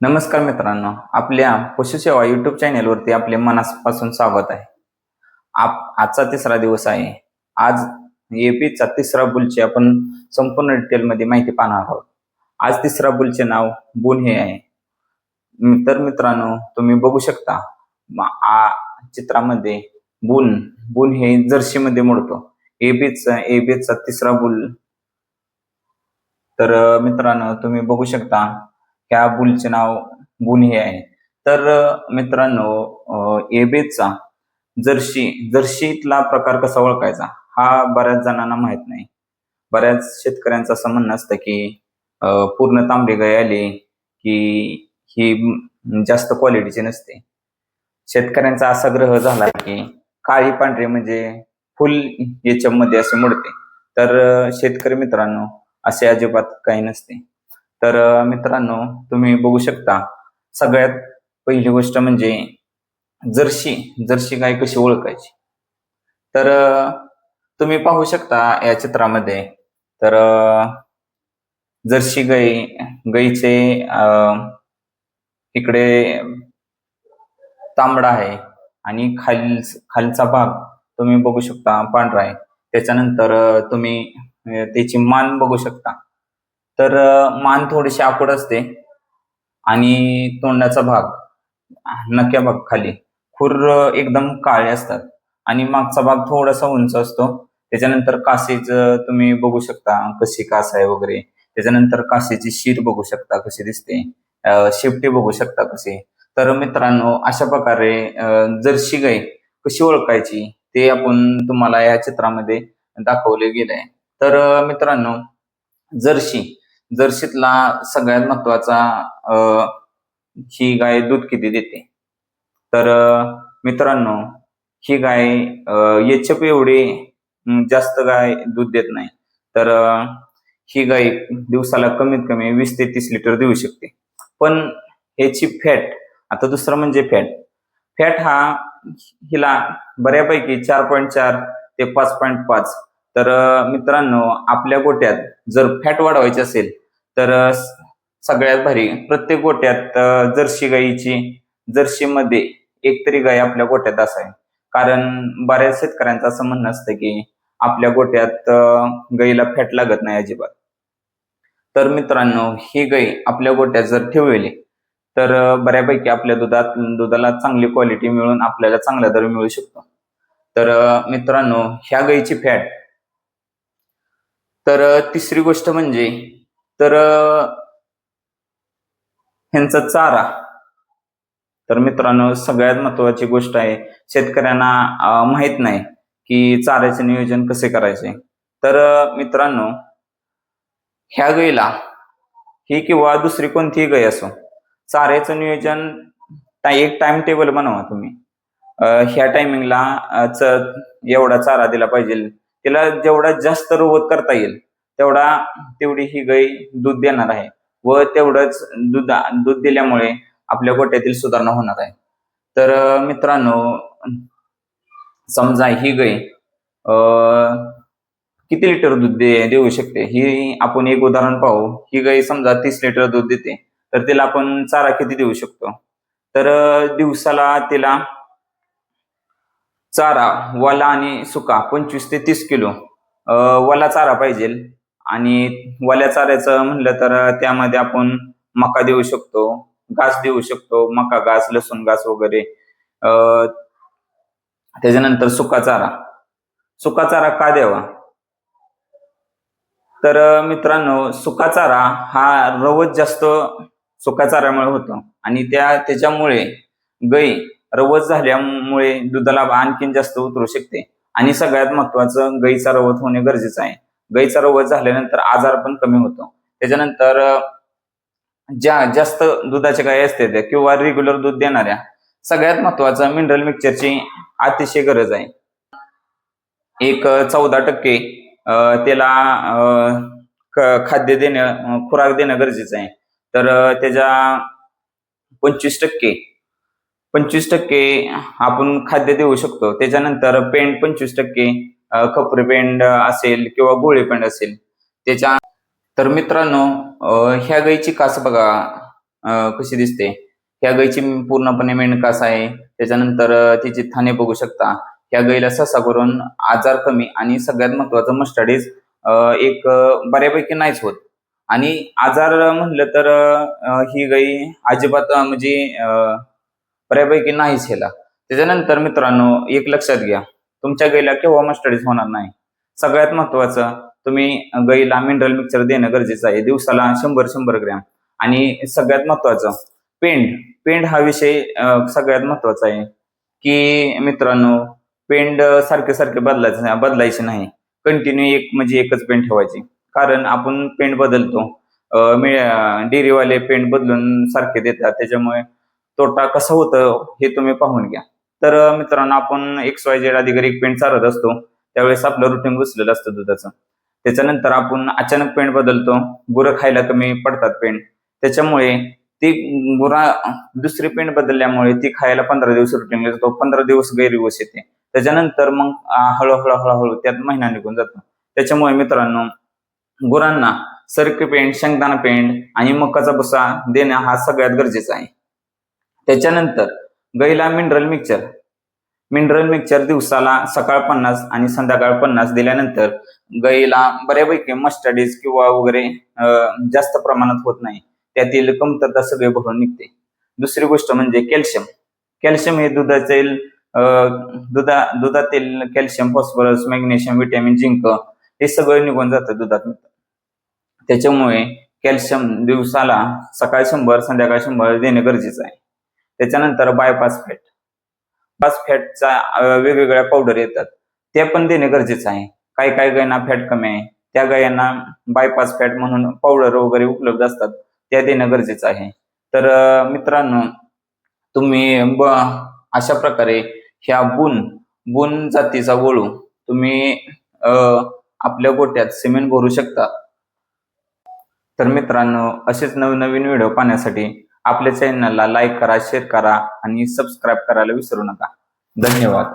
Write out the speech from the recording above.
नमस्कार मित्रांनो, आपल्या पशुसेवा युट्यूब चॅनेलवरती आपले मनापासून स्वागत आहे. आजचा तिसरा दिवस आहे. आज एपीचा तिसरा बुलची आपण संपूर्ण डिटेलमध्ये माहिती पाहणार आहोत. आज तिसरा बुलचे नाव बुन हे आहे. तर मित्रांनो, तुम्ही बघू शकता चित्रामध्ये बुन बुन हे जर्सी मध्ये मोडतो. एबीचा तिसरा बुल. तर मित्रांनो, तुम्ही बघू शकता ह्या बुलचे नाव बुन हे आहे. तर मित्रांनो, एबेचा जर्शीतला प्रकार कसा ओळखायचा हा बऱ्याच जणांना माहित नाही. बऱ्याच शेतकऱ्यांचं असं म्हणणं असतं की पूर्ण तांबडी गाय आली की ही जास्त क्वालिटीची नसते. शेतकऱ्यांचा असा ग्रह झाला की काळी पांढरी म्हणजे फुल याच्यामध्ये असे मोडते. तर शेतकरी मित्रांनो, असे अजिबात काही नसते. तर मित्रांनो, तुम्ही बघू शकता सगळ्यात पहिली गोष्ट म्हणजे जर्सी गाय कशी ओळखायची. तर तुम्ही पाहू शकता या चित्रामध्ये. तर जर्सी गाईचे इकडे तांबडा आहे आणि खालचा भाग तुम्ही बघू शकता पांढरा आहे. त्याच्यानंतर तुम्ही त्याची मान बघू शकता. तर मान थोडीशी आखूड असते आणि तोंडाचा भाग, नक्या भाग खाली खुर एकदम काळे असतात आणि मागचा भाग थोडासा उंच असतो. त्याच्यानंतर कासेच तुम्ही बघू शकता कशी कास आहे वगैरे. त्याच्यानंतर कासेची शीर बघू शकता कशी दिसते, शेपटी बघू शकता कशी. तर मित्रांनो, अशा प्रकारे जर्सी गाय कशी ओळखायची ते आपण तुम्हाला या चित्रामध्ये दाखवले गेले आहे. तर मित्रांनो, जर्सीतला सगळ्यात महत्वाचा ही गाय दूध किती देते. तर मित्रांनो, ही गाय एचएफ एवढी जास्त गाय दूध देत नाही. तर ही गाय दिवसाला कमीत कमी 20 ते 30 लिटर देऊ शकते. पण ह्याची फॅट, आता दुसरं म्हणजे फॅट हा हिला बऱ्यापैकी 4.4 ते 5.5. तर मित्रांनो, आपल्या गोट्यात जर फॅट वाढवायची असेल तर सगळ्यात भारी प्रत्येक गोट्यात जर्सीमध्ये एक तरी गाय आपल्या गोट्यात असावी. कारण बऱ्याच शेतकऱ्यांचं असं म्हणणं असतं की आपल्या गोट्यात गाईला फॅट लागत नाही अजिबात. तर मित्रांनो, ही गाय आपल्या गोट्यात जर ठेवली तर बऱ्यापैकी आपल्या दुधाला चांगली क्वालिटी मिळून आपल्याला चांगला दर मिळू शकतो. तर मित्रांनो, ह्या गायीची फॅट. तर तिसरी गोष्ट म्हणजे तर ह्यांचा चारा. तर मित्रांनो, सगळ्यात महत्वाची गोष्ट आहे, शेतकऱ्यांना माहित नाही की चाऱ्याचे नियोजन कसे करायचे. तर मित्रांनो, ह्या गायीला ही किंवा दुसरी कोणतीही गाय असो, चाऱ्याचं नियोजन एक टाइम टेबल बनवा तुम्ही. ह्या टायमिंगला एवढा चारा दिला पाहिजे. तिला जेवढा जास्त रवत करता येईल तेवढी ही गाय दूध देणार आहे व तेवढंच दूध दिल्यामुळे आपल्या गोट्यातील सुधारणा होणार आहे. तर मित्रांनो, समजा ही गाय किती लिटर दूध देऊ शकते ही आपण एक उदाहरण पाहू. ही गाय समजा 30 लिटर दूध देते, तर तिला आपण चारा किती देऊ शकतो. तर दिवसाला तिला चारा वाला आणि सुका 25 ते 30 किलो वाला चारा पाहिजे. आणि वाल्या चाऱ्याचं म्हणलं तर त्यामध्ये आपण मका देऊ शकतो, घास देऊ शकतो, मका घास, लसूण घास वगैरे. त्याच्यानंतर सुका चारा का द्यावा. तर मित्रांनो, सुका चारा हा रवत जास्त सुका चाऱ्यामुळे होतो आणि त्याच्यामुळे गाय रवत झाल्यामुळे दुधाला आणखीन जास्त उतरू शकते. आणि सगळ्यात महत्वाचं, गायीचा रवत होणे गरजेचं आहे. गायीचा रवत झाल्यानंतर आजार पण कमी होतो. त्याच्यानंतर ज्या जास्त दुधाच्या गायी असतात किंवा रेग्युलर दूध देणाऱ्या, सगळ्यात महत्वाचं मिनरल मिक्सचरची अतिशय गरज आहे. एक 14% त्याला खाद्य देणं, खुराक देणं गरजेचं आहे. तर त्याच्या 25% आपण खाद्य देऊ शकतो. त्याच्यानंतर पेंड 25%, खपरी पेंड असेल किंवा गोळी पेंड असेल त्याच्या. तर मित्रांनो, ह्या गायीची कास बघा कशी दिसते, ह्या गायीची पूर्णपणे मेंढकास आहे. त्याच्यानंतर तिची थाने बघू शकता. ह्या गायीला ससा करून आजार कमी आणि सगळ्यात महत्वाचं मस्टडीज एक बऱ्यापैकी नाहीच होत. आणि आजार म्हणलं तर ही गाई अजिबात म्हणजे बऱ्यापैकी नाहीच ह्याला. त्याच्यानंतर मित्रांनो एक लक्षात घ्या, तुमच्या गाईला केव्हा मस्टडीज होणार नाही. सगळ्यात महत्वाचं, तुम्ही गाईला मिनरल मिक्सचर देणं गरजेचं आहे, दिवसाला 100 ग्रॅम. आणि सगळ्यात महत्वाचं पेंड. पेंड हा विषय सगळ्यात महत्वाचा आहे, की मित्रांनो पेंड सारखे सारखे बदलायचे नाही. कंटिन्यू एक म्हणजे एकच पेंड ठेवायची. कारण आपण पेंड बदलतो, डेअरीवाले पेंड बदलून सारखे देतात, त्याच्यामुळे तोटा कसा होतं हे तुम्ही पाहून घ्या. तर मित्रांनो आपण XYZ अधिकारी पेंड चारत असतो, त्यावेळेस आपलं रुटीन बसलेलं असतं दुधाचं. त्याच्यानंतर आपण अचानक पेंड बदलतो, गुरं खायला कमी पडतात पेंड, त्याच्यामुळे ती दुसरी पेंड बदलल्यामुळे ती खायला 15 दिवस रुटीन येतो, 15 दिवस गैरदिवस येते. त्याच्यानंतर मग हळूहळू त्यात महिना निघून जातो. त्याच्यामुळे मित्रांनो गुरांना सरकी पेंड, शेंगदाणा पेंड आणि मकाचा भुसा देणं हा सगळ्यात गरजेचा आहे. त्याच्यानंतर गाईला मिनरल मिक्सचर दिवसाला सकाळ 50 आणि संध्याकाळ 50 दिल्यानंतर गाईला बऱ्यापैकी मस्टडीज किंवा वगैरे जास्त प्रमाणात होत नाही, त्यातील कमतरता सगळे भरून निघते. दुसरी गोष्ट म्हणजे कॅल्शियम. कॅल्शियम हे दुधातील calcium, phosphorus, magnesium, vitamin, zinc हे सगळं निघून जातं दुधात. त्याच्यामुळे कॅल्शियम दिवसाला सकाळी 100 संध्याकाळी 100 देणे गरजेचं आहे. त्याच्यानंतर बायपास फॅटचा वेगवेगळ्या पावडर येतात, ते पण देणे गरजेचं आहे. काही गायांना फॅट कमी आहे, त्या गायांना बायपास फॅट म्हणून पावडर वगैरे उपलब्ध असतात, त्या देणं गरजेचं आहे. तर मित्रांनो तुम्ही अशा प्रकारे ह्या बुन जातीचा वळू तुम्ही आपल्या गोट्यात सिमेंट भरू शकता. तर मित्रांनो असेच नवीन व्हिडिओ पाहण्यासाठी आपल्या चॅनलला लाईक करा, शेअर करा आणि सबस्क्राईब करायला विसरू नका. धन्यवाद.